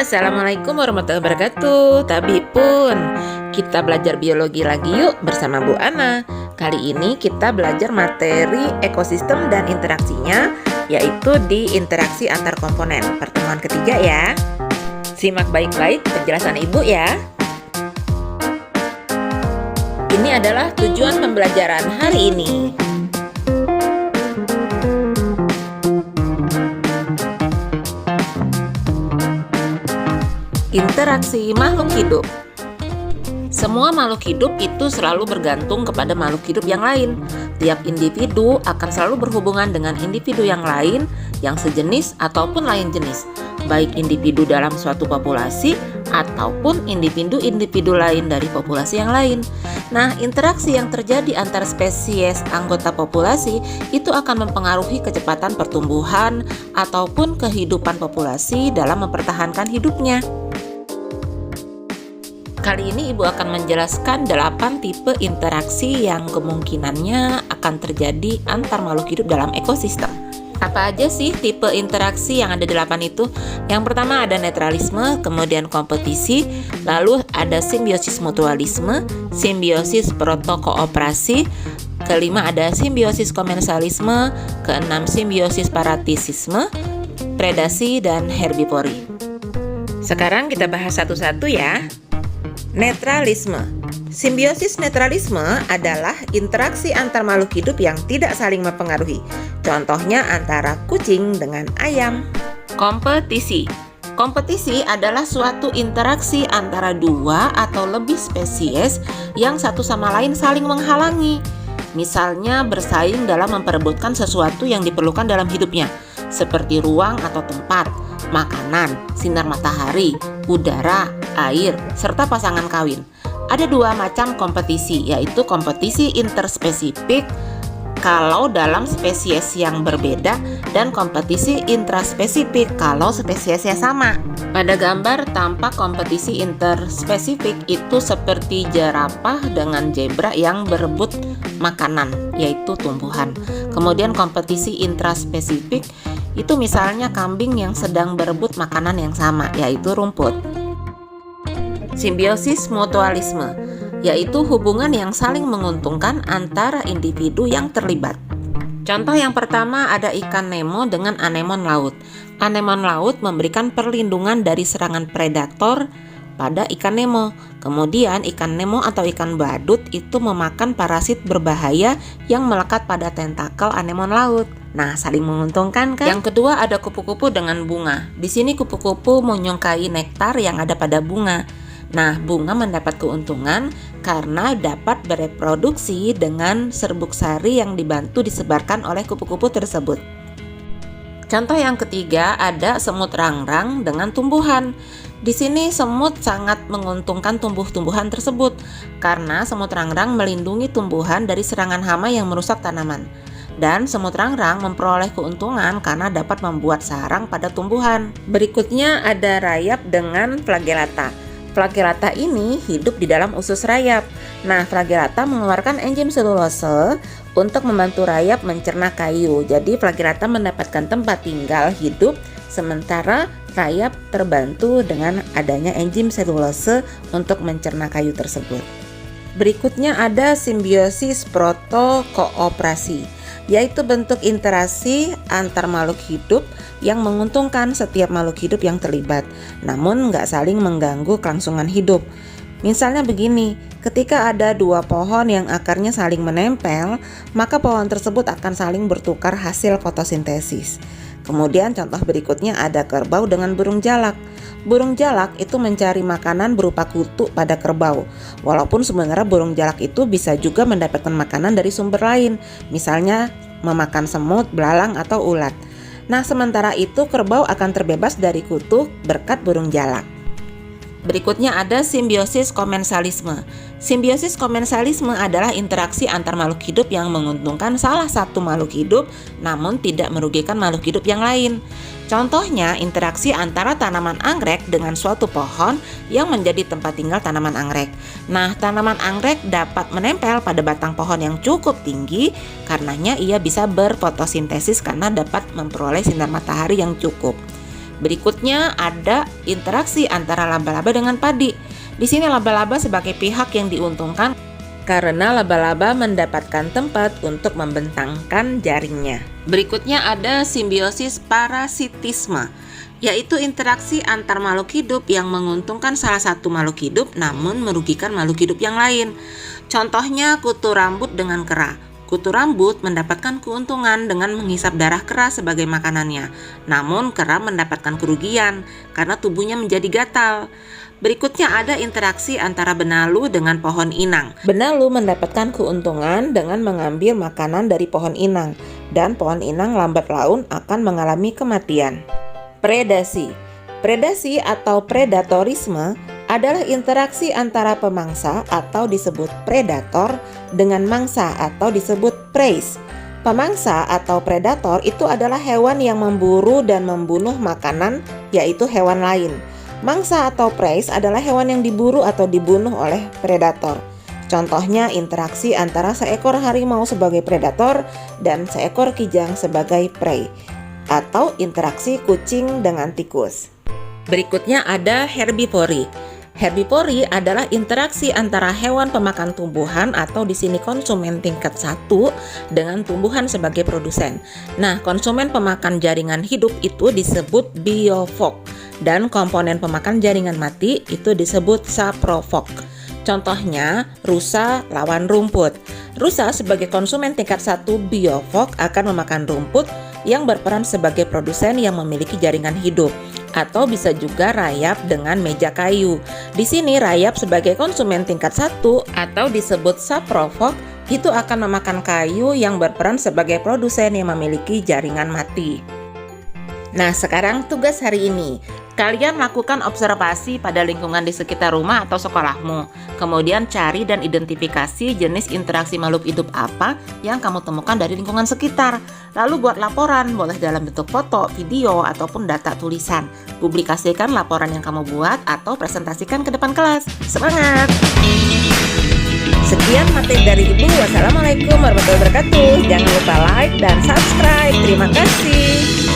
Assalamualaikum warahmatullahi wabarakatuh. Tabi pun kita belajar biologi lagi yuk bersama Bu Ana. Kali ini kita belajar materi ekosistem dan interaksinya, yaitu di interaksi antar komponen. Pertemuan ketiga ya. Simak baik-baik penjelasan Ibu ya. Ini adalah tujuan pembelajaran hari ini. Interaksi makhluk hidup. Semua makhluk hidup itu selalu bergantung kepada makhluk hidup yang lain. Tiap individu akan selalu berhubungan dengan individu yang lain, yang sejenis ataupun lain jenis, baik individu dalam suatu populasi ataupun individu-individu lain dari populasi yang lain. Nah, interaksi yang terjadi antar spesies anggota populasi itu akan mempengaruhi kecepatan pertumbuhan ataupun kehidupan populasi dalam mempertahankan hidupnya. Kali ini Ibu akan menjelaskan 8 tipe interaksi yang kemungkinannya akan terjadi antar makhluk hidup dalam ekosistem. Apa aja sih tipe interaksi yang ada 8 itu? Yang pertama ada netralisme, kemudian kompetisi, lalu ada simbiosis mutualisme, simbiosis protokooperasi, kelima ada simbiosis komensalisme, keenam simbiosis paratisisme, predasi, dan herbivori. Sekarang kita bahas satu-satu ya. Netralisme. Simbiosis netralisme adalah interaksi antar makhluk hidup yang tidak saling mempengaruhi. Contohnya antara kucing dengan ayam. Kompetisi. Kompetisi adalah suatu interaksi antara dua atau lebih spesies yang satu sama lain saling menghalangi. Misalnya bersaing dalam memperebutkan sesuatu yang diperlukan dalam hidupnya, seperti ruang atau tempat, makanan, sinar matahari, udara, air, serta pasangan kawin. Ada 2 macam kompetisi, yaitu kompetisi interspesifik kalau dalam spesies yang berbeda dan kompetisi intraspesifik kalau spesiesnya sama. Pada gambar tampak kompetisi interspesifik itu seperti jerapah dengan zebra yang berebut makanan, yaitu tumbuhan. Kemudian kompetisi intraspesifik itu misalnya kambing yang sedang berebut makanan yang sama, yaitu rumput. Simbiosis mutualisme, yaitu hubungan yang saling menguntungkan antara individu yang terlibat. Contoh yang pertama ada ikan Nemo dengan anemon laut. Anemon laut memberikan perlindungan dari serangan predator pada ikan Nemo. Kemudian ikan Nemo atau ikan badut itu memakan parasit berbahaya yang melekat pada tentakel anemon laut. Nah, saling menguntungkan kan? Yang kedua ada kupu-kupu dengan bunga. Di sini kupu-kupu menyukai nektar yang ada pada bunga. Nah, bunga mendapat keuntungan karena dapat bereproduksi dengan serbuk sari yang dibantu disebarkan oleh kupu-kupu tersebut. Contoh yang ketiga ada semut rangrang dengan tumbuhan. Di sini semut sangat menguntungkan tumbuh-tumbuhan tersebut karena semut rangrang melindungi tumbuhan dari serangan hama yang merusak tanaman. Dan semut rangrang memperoleh keuntungan karena dapat membuat sarang pada tumbuhan. Berikutnya ada rayap dengan flagellata. Flagellata ini hidup di dalam usus rayap. Nah, flagellata mengeluarkan enzim selulose untuk membantu rayap mencerna kayu. Jadi flagellata mendapatkan tempat tinggal hidup, sementara rayap terbantu dengan adanya enzim selulose untuk mencerna kayu tersebut. Berikutnya ada simbiosis protokooperasi, yaitu bentuk interaksi antar makhluk hidup yang menguntungkan setiap makhluk hidup yang terlibat, namun nggak saling mengganggu kelangsungan hidup. Misalnya begini, ketika ada 2 pohon yang akarnya saling menempel, maka pohon tersebut akan saling bertukar hasil fotosintesis. Kemudian contoh berikutnya ada kerbau dengan burung jalak. Burung jalak itu mencari makanan berupa kutu pada kerbau. Walaupun sebenarnya burung jalak itu bisa juga mendapatkan makanan dari sumber lain, misalnya memakan semut, belalang, atau ulat. Nah, sementara itu kerbau akan terbebas dari kutu berkat burung jalak. Berikutnya ada simbiosis komensalisme. Simbiosis komensalisme adalah interaksi antar makhluk hidup yang menguntungkan salah satu makhluk hidup namun tidak merugikan makhluk hidup yang lain. Contohnya interaksi antara tanaman anggrek dengan suatu pohon yang menjadi tempat tinggal tanaman anggrek. Nah, tanaman anggrek dapat menempel pada batang pohon yang cukup tinggi, karenanya ia bisa berfotosintesis karena dapat memperoleh sinar matahari yang cukup. Berikutnya ada interaksi antara laba-laba dengan padi. Di sini laba-laba sebagai pihak yang diuntungkan karena laba-laba mendapatkan tempat untuk membentangkan jaringnya. Berikutnya ada simbiosis parasitisme, yaitu interaksi antar makhluk hidup yang menguntungkan salah satu makhluk hidup namun merugikan makhluk hidup yang lain. Contohnya kutu rambut dengan kera. Kutu rambut mendapatkan keuntungan dengan menghisap darah kera sebagai makanannya, namun kera mendapatkan kerugian karena tubuhnya menjadi gatal. Berikutnya ada interaksi antara benalu dengan pohon inang. Benalu mendapatkan keuntungan dengan mengambil makanan dari pohon inang, dan pohon inang lambat laun akan mengalami kematian. Predasi. Predasi atau predatorisme adalah interaksi antara pemangsa atau disebut predator dengan mangsa atau disebut prey. Pemangsa atau predator itu adalah hewan yang memburu dan membunuh makanan, yaitu hewan lain. Mangsa atau prey adalah hewan yang diburu atau dibunuh oleh predator. Contohnya interaksi antara seekor harimau sebagai predator dan seekor kijang sebagai prey, atau interaksi kucing dengan tikus. Berikutnya ada herbivori. Herbivori adalah interaksi antara hewan pemakan tumbuhan atau di sini konsumen tingkat 1 dengan tumbuhan sebagai produsen. Nah, konsumen pemakan jaringan hidup itu disebut biofog dan komponen pemakan jaringan mati itu disebut saprofog. Contohnya, rusa lawan rumput. Rusa sebagai konsumen tingkat 1 biofog akan memakan rumput yang berperan sebagai produsen yang memiliki jaringan hidup, atau bisa juga rayap dengan meja kayu. Di sini rayap sebagai konsumen tingkat 1 atau disebut saprofog itu akan memakan kayu yang berperan sebagai produsen yang memiliki jaringan mati. Nah, sekarang tugas hari ini. Kalian lakukan observasi pada lingkungan di sekitar rumah atau sekolahmu. Kemudian cari dan identifikasi jenis interaksi makhluk hidup apa yang kamu temukan dari lingkungan sekitar. Lalu buat laporan, boleh dalam bentuk foto, video, ataupun data tulisan. Publikasikan laporan yang kamu buat atau presentasikan ke depan kelas. Semangat! Sekian materi dari Ibu. Wassalamualaikum warahmatullahi wabarakatuh. Jangan lupa like dan subscribe. Terima kasih.